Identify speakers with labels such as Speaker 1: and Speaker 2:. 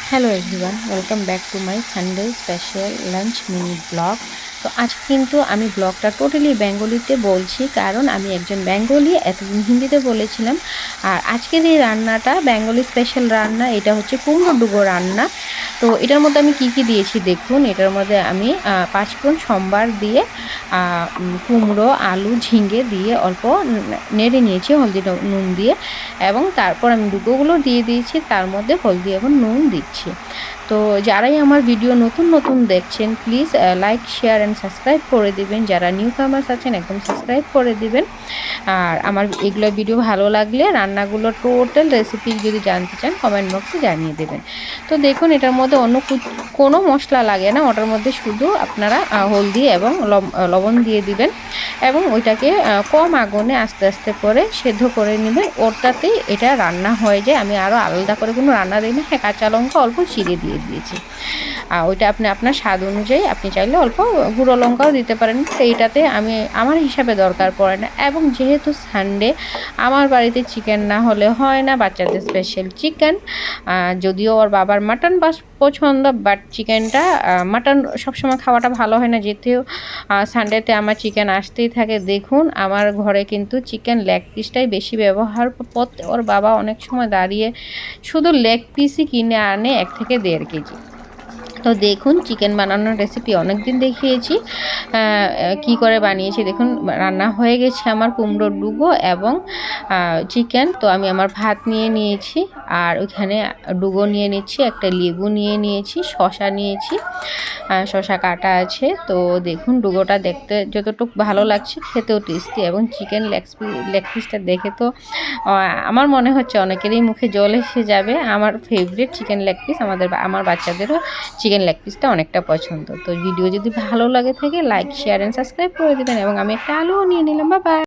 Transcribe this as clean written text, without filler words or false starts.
Speaker 1: Hello everyone, welcome back to my Sunday special lunch mini blog. তো আজকে কিন্তু আমি ব্লগটা টোটালি বেঙ্গলিতে বলছি, কারণ আমি একজন বেঙ্গলি, এতদিন হিন্দিতে বলেছিলাম। আর আজকের এই রান্নাটা বেঙ্গলি স্পেশাল রান্না, এটা হচ্ছে কুমড়ো ডুগো রান্না। তো এটার মধ্যে আমি কি কি দিয়েছি দেখুন। এটার মধ্যে আমি পাঁচফোড়ন সম্বার দিয়ে কুমড়ো, আলু, ঝিঙে দিয়ে অল্প নেড়ে নিয়েছি হলদি নুন দিয়ে, এবং তারপর আমি ডুগোগুলো দিয়ে দিয়েছি, তার মধ্যে হলদি এবং নুন দিচ্ছি। তো যারাই আমার ভিডিও নতুন দেখছেন, please like, share and subscribe করে দিবেন। যারা নিউ কামার্স আছেন একদম সাবস্ক্রাইব করে দিবেন। আর আমার এগুলো ভিডিও ভালো লাগলে রান্নাগুলো টোটাল রেসিপি যদি জানতে চান কমেন্ট বক্সে জানিয়ে দেবেন। তো দেখুন, এটার মধ্যে অন্য কোনো মশলা লাগে না, ওটার মধ্যে শুধু আপনারা হলদি এবং লবণ দিয়ে দিবেন, এবং ওইটাকে কম আগুনে আস্তে আস্তে করে সেদ্ধ করে নেবেন। ওটাতেই এটা রান্না হয়ে যায়। আমি আরও আলাদা করে কোনো রান্না দিই না। হ্যাঁ, কাঁচা লঙ্কা অল্প চিড়ে দিয়ে দিয়েছি। ওইটা আপনি আপনার স্বাদ অনুযায়ী আপনি চাইলে অল্প গুঁড়ো লঙ্কাও দিতে পারেন। তো এইটাতে আমি আমার হিসাবে দরকার পড়ে না। এবং যেহেতু সানডে আমার বাড়িতে চিকেন না হলে হয় না, বাচ্চাদের স্পেশাল চিকেন। যদিও ওর বাবার মাটন পছন্দ, বাট চিকেনটা মাটন সবসময় খাওয়াটা ভালো হয় না, যেহেতু সানডেতে আমার চিকেন আসতেই থাকে। দেখুন, আমার ঘরে কিন্তু চিকেন লেগ পিসটাই বেশি ব্যবহার। ওর বাবা অনেক সময় দাঁড়িয়ে শুধু লেগ পিসই কিনে আনে 1 থেকে 1.5 কেজি। তো দেখুন, চিকেন বানানোর রেসিপি অনেক দিন দেখিয়েছি, কি করে বানিয়েছি দেখুন। রান্না হয়ে গেছে আমার কুমড়োর ডুগো এবং চিকেন। তো আমি আমার ভাত নিয়ে নিয়েছি, আর ওইখানে ডুগো নিয়ে নিচ্ছি, একটা লেবু নিয়ে নিয়েছি, শসা নিয়েছি, শসা কাটা আছে। তো দেখুন, ডুগোটা দেখতে যতটুকু ভালো লাগছে, খেতেও টেস্টি, এবং চিকেন লেগ পিসটা দেখে তো আমার মনে হচ্ছে অনেকেরই মুখে জল এসে যাবে। আমার ফেভারিট চিকেন লেগ পিস, আমার বাচ্চাদেরও চিকেন লেগ পিসটা অনেকটা পছন্দ। তো ভিডিও যদি ভালো লাগে থাকে, লাইক, শেয়ার অ্যান্ড সাবস্ক্রাইব করে দেবেন, এবং আমি একটা আলুও নিয়ে নিলাম। Bye bye.